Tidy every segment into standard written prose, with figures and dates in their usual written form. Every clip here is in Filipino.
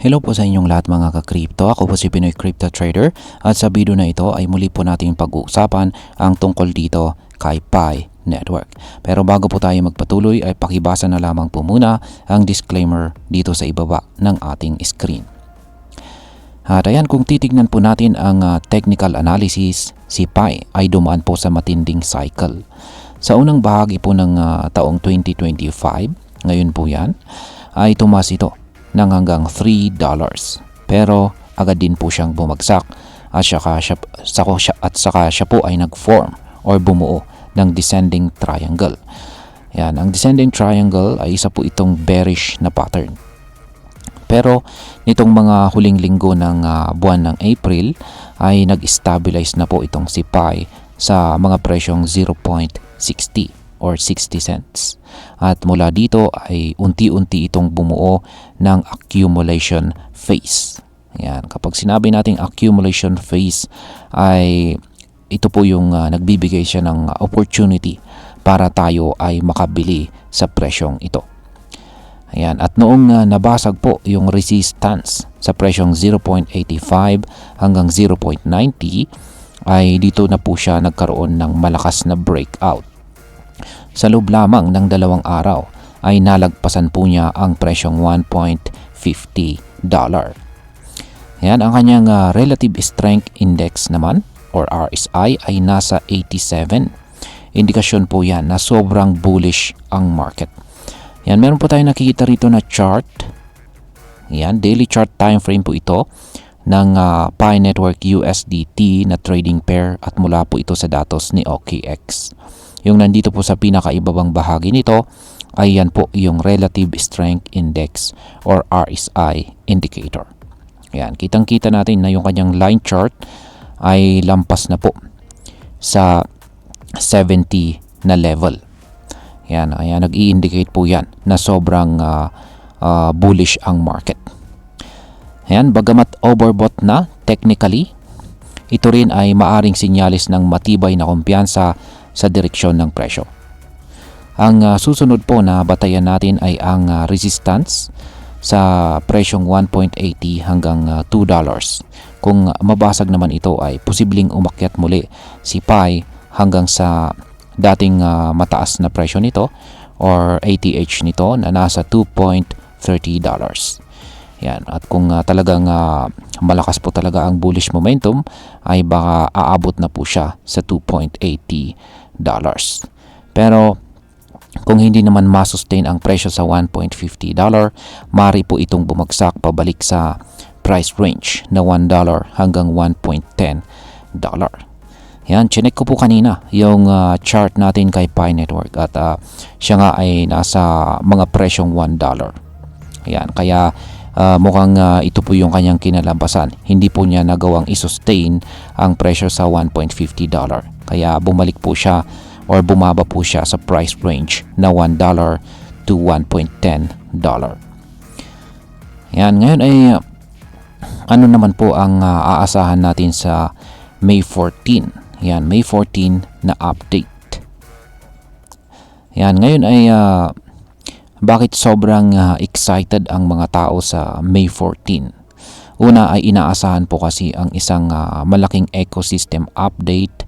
Hello po sa inyong lahat mga ka-crypto. Ako po si Pinoy Crypto Trader at sa video na ito ay muli po natin pag-uusapan ang tungkol dito kay Pi Network. Pero bago po tayo magpatuloy ay pakibasa na lamang po muna ang disclaimer dito sa ibaba ng ating screen. At ayan, kung titignan po natin ang technical analysis, si Pi ay dumaan po sa matinding cycle. Sa unang bahagi po ng taong 2025, ngayon po yan, ay tumaas ito ng hanggang $3. Pero agad din po siyang bumagsak at saka siya po ay nag-form or bumuo ng descending triangle. Yan, ang descending triangle ay isa po itong bearish na pattern. Pero nitong mga huling linggo ng buwan ng April ay nag-stabilize na po itong si Pi sa mga presyong 0.60 or 60 cents. At mula dito ay unti-unti itong bumuo ng accumulation phase. Yan, kapag sinabi nating accumulation phase ay ito po yung nagbibigay siya ng opportunity para tayo ay makabili sa presyong ito. Ayan, at noong nabasag po yung resistance sa presyong 0.85 hanggang 0.90 ay dito na po siya nagkaroon ng malakas na breakout. Sa loob lamang ng 2 araw ay nalagpasan po niya ang presyong $1.50. Yan, ang kanyang relative strength index naman or RSI ay nasa 87. Indikasyon po yan na sobrang bullish ang market. Yan, meron po tayong nakikita rito na chart. Yan, daily chart time frame po ito ng Pi Network USDT na trading pair at mula po ito sa datos ni OKX. Yung nandito po sa pinakaibabang bahagi nito ay yan po yung Relative Strength Index or RSI indicator. Yan, kitang-kita natin na yung kanyang line chart ay lampas na po sa 70 na level. Yan, ayan, nag-i-indicate po yan na sobrang bullish ang market. Yan, bagamat overbought na technically, ito rin ay maaring sinyalis ng matibay na kumpiyansa sa direksyon ng presyo. Ang susunod po na batayan natin ay ang resistance sa presyong 1.80 hanggang $2. Kung mabasag naman ito ay posibleng umakyat muli si Pi hanggang sa dating mataas na presyo nito or ATH nito na nasa $2.30. Yan, at kung talagang malakas po talaga ang bullish momentum ay baka aabot na po siya sa $2.80. Pero kung hindi naman masustain ang presyo sa $1.50, mari po itong bumagsak pabalik sa price range na $1 hanggang $1.10. Yan, chinek ko po kanina yung chart natin kay Pi Network at siya nga ay nasa mga presyong $1. Yan, kaya mukhang ito po yung kanyang kinalabasan. Hindi po niya nagawang i-sustain ang presyo sa $1.50. Kaya bumalik po siya or bumaba po siya sa price range na $1 to $1.10. Yan, ngayon ay ano naman po ang aasahan natin sa May 14. Yan, May 14 na update. Yan, ngayon ay bakit sobrang excited ang mga tao sa May 14? Una ay inaasahan po kasi ang isang malaking ecosystem update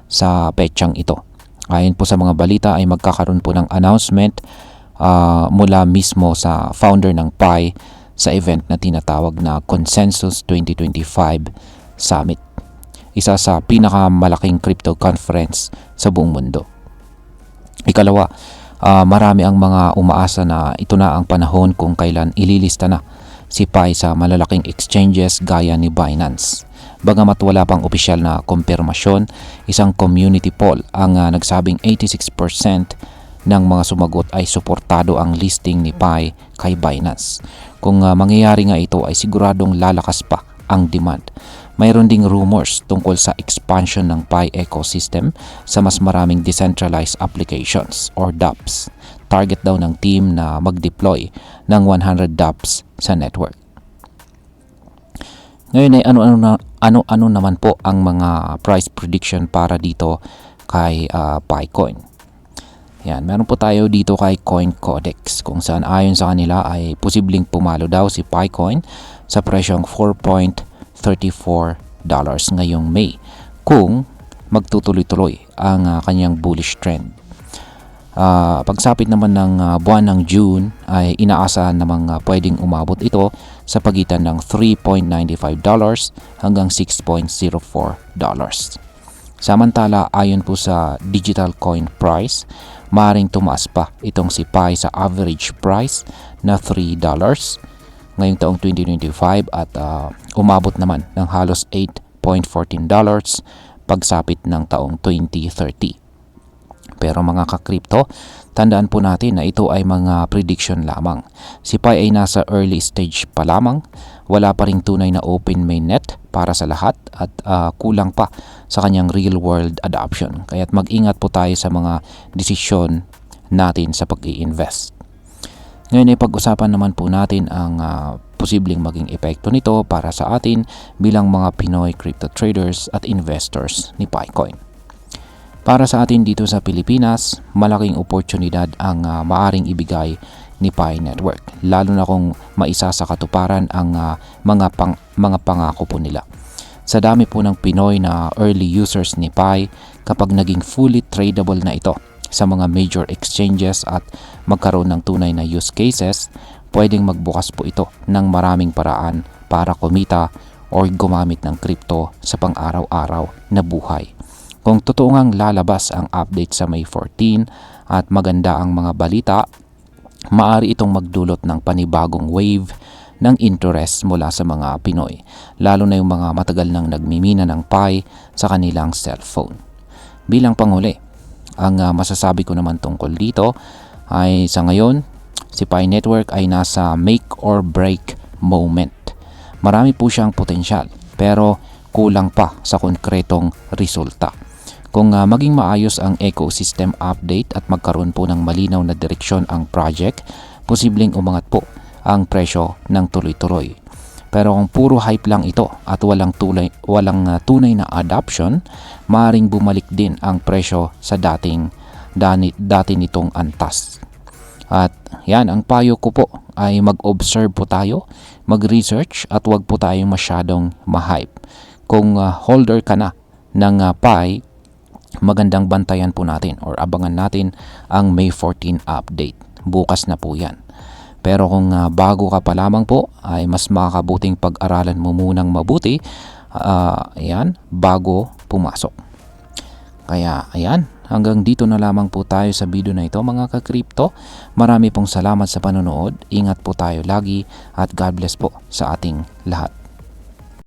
sa petsang ito. Ayon po sa mga balita ay magkakaroon po ng announcement mula mismo sa founder ng Pi sa event na tinatawag na Consensus 2025 Summit. Isa sa pinakamalaking crypto conference sa buong mundo. Ikalawa, marami ang mga umaasa na ito na ang panahon kung kailan ililista na si Pi sa malalaking exchanges gaya ni Binance. Bagamat wala pang opisyal na kumpirmasyon, isang community poll ang nagsabing 86% ng mga sumagot ay suportado ang listing ni Pi kay Binance. Kung mangyayari nga ito ay siguradong lalakas pa ang demand. Mayroon ding rumors tungkol sa expansion ng Pi ecosystem sa mas maraming decentralized applications or dApps. Target daw ng team na mag-deploy ng 100 dApps sa network. Ngayon ay ano naman po ang mga price prediction para dito kay Picoin. Yan, meron po tayo dito kay Coin Codex kung saan ayon sa kanila ay posibleng pumalo daw si Picoin sa presyong $4.34 ngayong May kung magtutuloy-tuloy ang kanyang bullish trend. Pagsapit naman ng buwan ng June ay inaasahan namang pwedeng umabot ito sa pagitan ng $3.95 hanggang $6.04. Samantala, ayon po sa digital coin price, maaaring tumaas pa itong si Pi sa average price na $3 ngayong taong 2025 at umabot naman ng halos $8.14 pagsapit ng taong 2030. Pero mga ka-crypto, tandaan po natin na ito ay mga prediction lamang. Si Pi ay nasa early stage pa lamang, wala pa ring tunay na open mainnet para sa lahat at kulang pa sa kanyang real world adoption. Kaya't mag-ingat po tayo sa mga desisyon natin sa pag-i-invest. Ngayon ay pag-usapan naman po natin ang posibleng maging epekto nito para sa atin bilang mga Pinoy crypto traders at investors ni Picoin. Para sa atin dito sa Pilipinas, malaking oportunidad ang maaring ibigay ni Pi Network, lalo na kung maisa sa katuparan ang mga pangako po nila. Sa dami po ng Pinoy na early users ni Pi, kapag naging fully tradable na ito sa mga major exchanges at magkaroon ng tunay na use cases, pwedeng magbukas po ito ng maraming paraan para kumita o gumamit ng crypto sa pang-araw-araw na buhay. Kung totoo ngang lalabas ang update sa May 14 at maganda ang mga balita, maaari itong magdulot ng panibagong wave ng interest mula sa mga Pinoy, lalo na yung mga matagal nang nagmimina ng Pi sa kanilang cellphone. Bilang panghuli, ang masasabi ko naman tungkol dito ay sa ngayon, si Pi Network ay nasa make or break moment. Marami po siyang potensyal pero kulang pa sa konkretong resulta. Kung maging maayos ang ecosystem update at magkaroon po ng malinaw na direksyon ang project, posibleng umangat po ang presyo ng tuloy-tuloy. Pero kung puro hype lang ito at walang tunay na adoption, maaaring bumalik din ang presyo sa dati nitong antas. At yan, ang payo ko po ay mag-observe po tayo, mag-research at wag po tayong masyadong ma-hype. Kung holder ka na ng Pi, magandang bantayan po natin or abangan natin ang May 14 update. Bukas na po yan. Pero kung bago ka pa lamang po, ay mas makakabuting pag-aralan mo munang mabuti bago pumasok. Kaya ayan, hanggang dito na lamang po tayo sa video na ito mga ka-crypto. Marami pong salamat sa panonood. Ingat po tayo lagi at God bless po sa ating lahat.